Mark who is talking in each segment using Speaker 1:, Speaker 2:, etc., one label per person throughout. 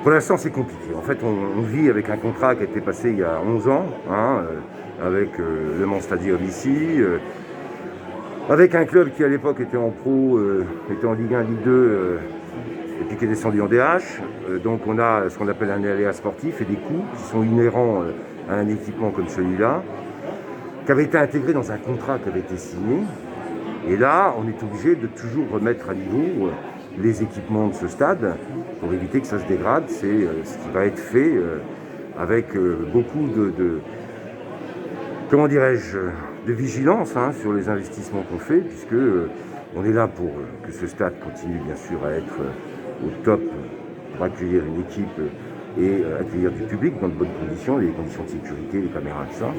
Speaker 1: Pour l'instant, c'est compliqué. En fait, on vit avec un contrat qui a été passé il y a 11 ans, hein, avec le Mans Stadium ici, avec un club qui à l'époque était en pro, était en Ligue 1, Ligue 2, et puis qui est descendu en DH. Donc on a ce qu'on appelle un aléa sportif et des coûts qui sont inhérents à un équipement comme celui-là, qui avait été intégré dans un contrat qui avait été signé. Et là, on est obligé de toujours remettre à niveau les équipements de ce stade pour éviter que ça se dégrade. C'est ce qui va être fait avec beaucoup comment dirais-je, de vigilance sur les investissements qu'on fait, puisque on est là pour que ce stade continue bien sûr à être au top pour accueillir une équipe et accueillir du public dans de bonnes conditions, les conditions de sécurité, les caméras, tout ça.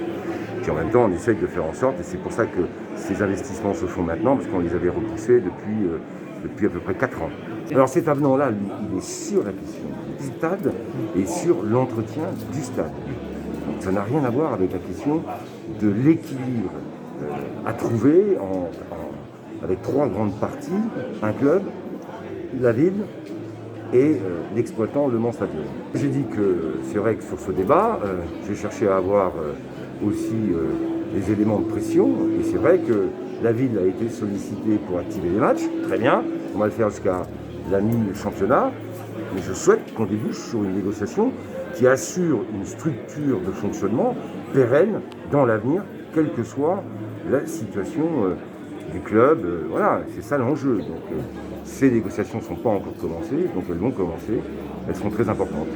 Speaker 1: Puis en même temps, on essaye de faire en sorte, et c'est pour ça que ces investissements se font maintenant, parce qu'on les avait repoussés depuis à peu près 4 ans. Alors cet avenant-là, il est sur la question du stade et sur l'entretien du stade. Donc, ça n'a rien à voir avec la question de l'équilibre à trouver avec 3 grandes parties, un club, la ville et l'exploitant Le Mans Stadium. J'ai dit que c'est vrai que sur ce débat, j'ai cherché à avoir aussi des éléments de pression, et c'est vrai que la ville a été sollicitée pour activer les matchs, très bien, on va le faire jusqu'à la mi-championnat, mais je souhaite qu'on débouche sur une négociation qui assure une structure de fonctionnement pérenne dans l'avenir, quelle que soit la situation du club. Voilà, c'est ça l'enjeu. Donc, ces négociations ne sont pas encore commencées, donc elles vont commencer, elles seront très importantes.